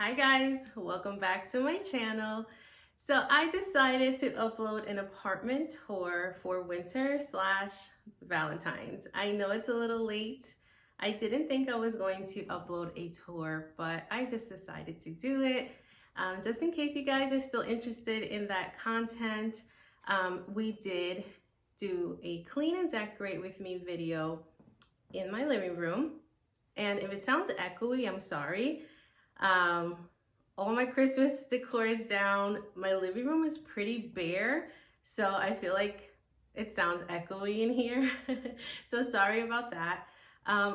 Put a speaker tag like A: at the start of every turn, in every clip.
A: Hi guys, welcome back to my channel. So I decided to upload an apartment tour for winter slash Valentine's. I know it's a little late. I didn't think I was going to upload a tour, but I just decided to do it. Just in case you guys are still interested in that content, we did do a clean and decorate with me video in my living room. And if it sounds echoey, I'm sorry. All my Christmas decor is down. My living room is pretty bare, so I feel like it sounds echoey in here. So sorry about that.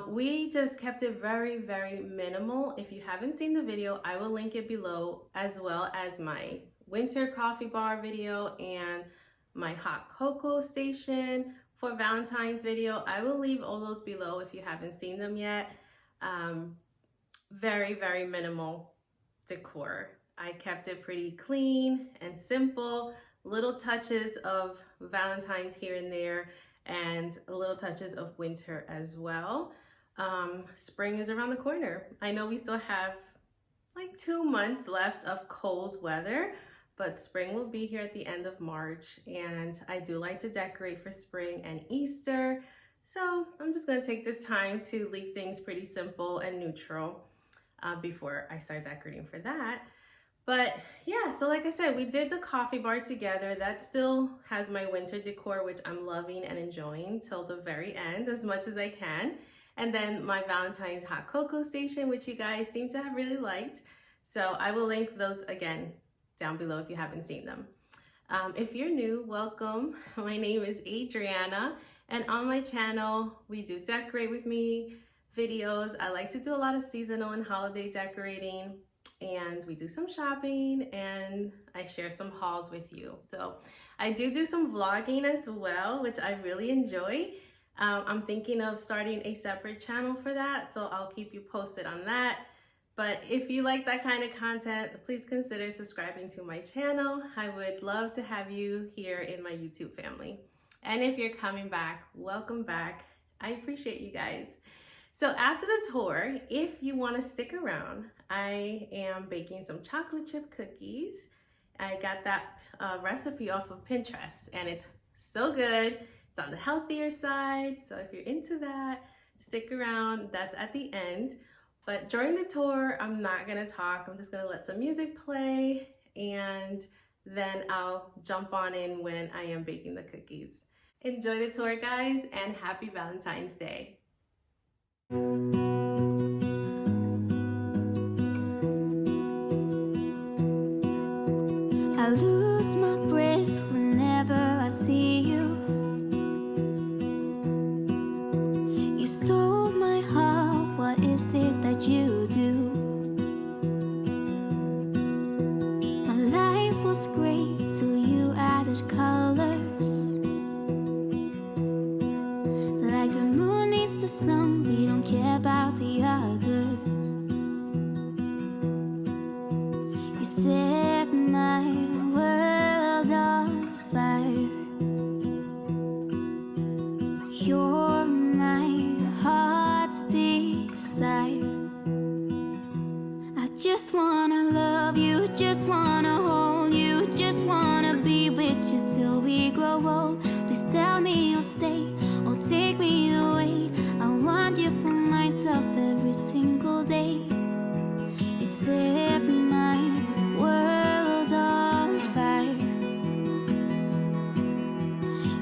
A: We just kept it very, very minimal. If you haven't seen the video, I will link it below, as well as my winter coffee bar video and my hot cocoa station for Valentine's video. I will leave all those below if you haven't seen them yet. Very, very minimal decor. I kept it pretty clean and simple, little touches of Valentine's here and there, and little touches of winter as well. Spring is around the corner. I know we still have like 2 months left of cold weather, but spring will be here at the end of March, and I do like to decorate for spring and Easter. So I'm just gonna take this time to leave things pretty simple and neutral before I start decorating for that. But yeah, so like I said, we did the coffee bar together. That still has my winter decor, which I'm loving and enjoying till the very end as much as I can. And then my Valentine's hot cocoa station, which you guys seem to have really liked. So I will link those again down below if you haven't seen them. If you're new, welcome. My name is Adriana, and on my channel, we do decorate with me videos. I like to do a lot of seasonal and holiday decorating, and we do some shopping, and I share some hauls with you. So I do some vlogging as well, which I really enjoy. I'm thinking of starting a separate channel for that, so I'll keep you posted on that. But if you like that kind of content, please consider subscribing to my channel. I would love to have you here in my YouTube family. And if you're coming back, welcome back. I appreciate you guys. So after the tour, if you want to stick around, I am baking some chocolate chip cookies. I got that recipe off of Pinterest, and it's so good. It's on the healthier side, so if you're into that, stick around. That's at the end. But during the tour, I'm not gonna talk. I'm just gonna let some music play, and then I'll jump on in when I am baking the cookies. Enjoy the tour, guys, and happy Valentine's Day.
B: I lose my breath whenever I see you. You stole my heart, what is it that you do? My life was great till you added colors. Like the moon needs the sun, we don't care about the others. You set my world on fire. You're my heart's desire. I just wanna love you, just wanna hold you, just wanna be with you till we grow old. Please tell me you'll stay or take me away. I want you for myself every single day. You set my world on fire.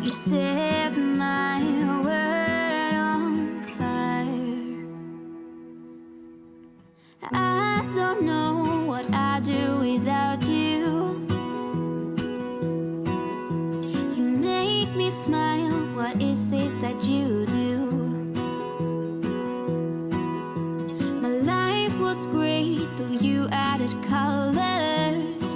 B: You set my world on fire. I don't know what I'd do without you. You make me smile, what is it that you do? My life was great till you added colors.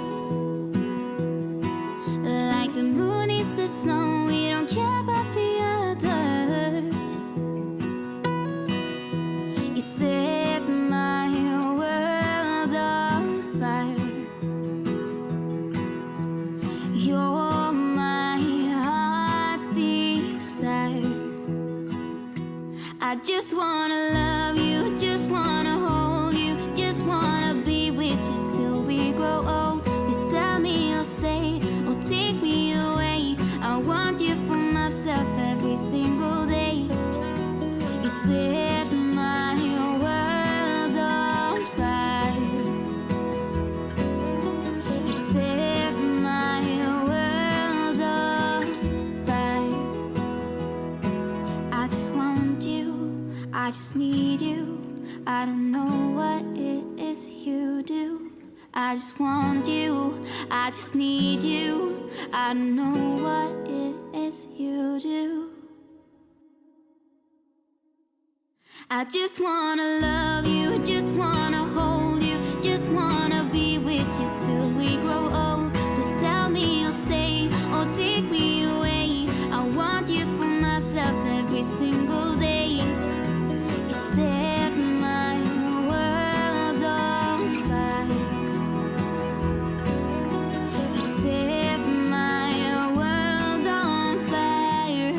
B: Like the moon is the sun, we don't care about the others. You set my world on fire. I just want you, I just need you. I don't know what it is you do. I just wanna love you, just wanna hold you, just wanna be with you till we grow old. Just tell me you'll stay or take me away. I want you for myself every single day. You set my world on fire. You set my world on fire.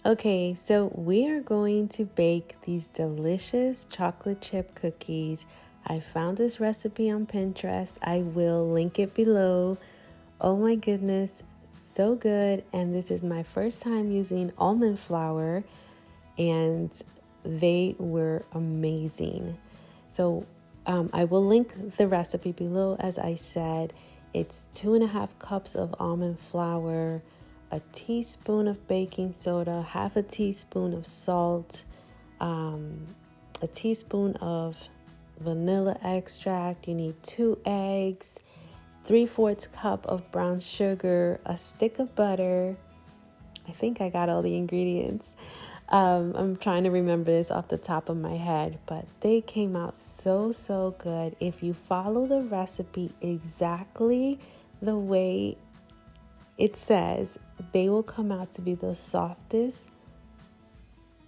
C: Okay, so we are going to bake these delicious chocolate chip cookies. I found this recipe on Pinterest. I will link it below. Oh my goodness, so good. And this is my first time using almond flour, and they were amazing. So I will link the recipe below. As I said, it's 2.5 cups of almond flour, a teaspoon of baking soda, half a teaspoon of salt, a teaspoon of vanilla extract. You need 2 eggs, 3/4 cup of brown sugar, a stick of butter. I think I got all the ingredients. I'm trying to remember this off the top of my head, but they came out so good. If you follow the recipe exactly the way it says, they will come out to be the softest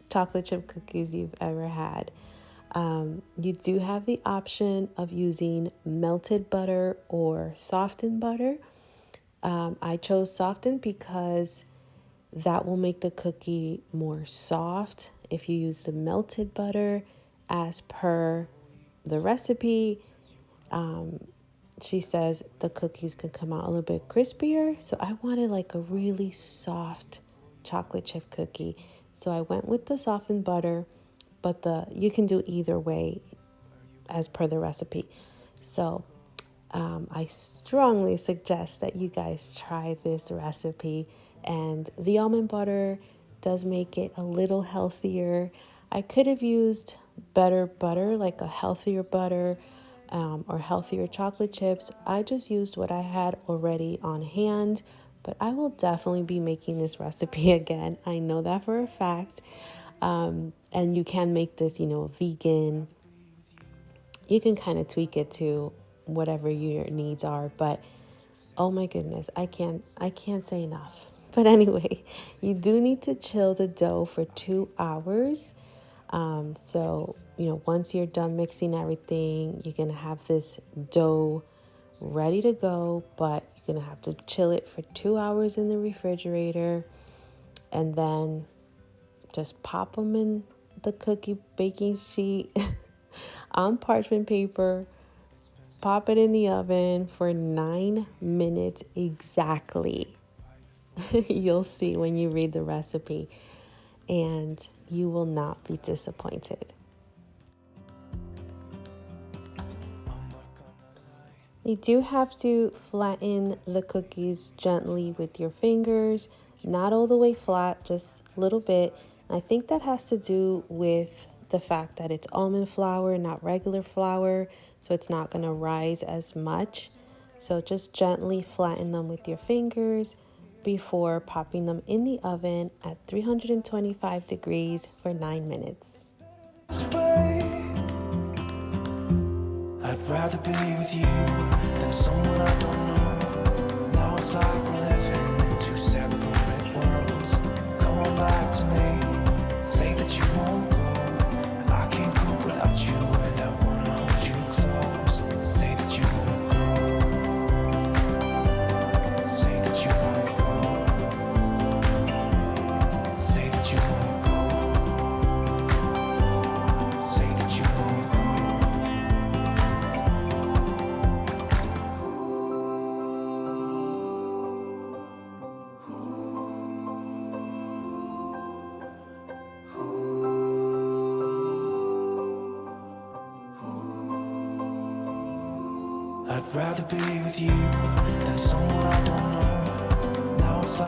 C: chocolate chip cookies you've ever had. You do have the option of using melted butter or softened butter. I chose softened because that will make the cookie more soft. If you use the melted butter, as per the recipe, she says the cookies can come out a little bit crispier. So I wanted like a really soft chocolate chip cookie. So I went with the softened butter, but you can do either way as per the recipe. So I strongly suggest that you guys try this recipe. And the almond butter does make it a little healthier. I could have used better butter, like a healthier butter, or healthier chocolate chips. I just used what I had already on hand, but I will definitely be making this recipe again. I know that for a fact. And you can make this, vegan. You can kind of tweak it to whatever your needs are, but oh my goodness, I can't say enough. But anyway, you do need to chill the dough for 2 hours. So, once you're done mixing everything, you're going to have this dough ready to go, but you're going to have to chill it for 2 hours in the refrigerator, and then just pop them in the cookie baking sheet on parchment paper, pop it in the oven for 9 minutes exactly. You'll see when you read the recipe, and you will not be disappointed. You do have to flatten the cookies gently with your fingers, not all the way flat, just a little bit. I think that has to do with the fact that it's almond flour, not regular flour, so it's not going to rise as much. So just gently flatten them with your fingers before popping them in the oven at 325 degrees for 9 minutes.
D: I'd rather be with you than someone I don't know. Now it's like we're living in two separate worlds. Come on back to me, say that you won't go. I can't cope without you and I wanna hold you close. Say that you won't go. Say that you won't go. Say that you won't go. Say that you won't go. I'd rather be with you than someone I don't know.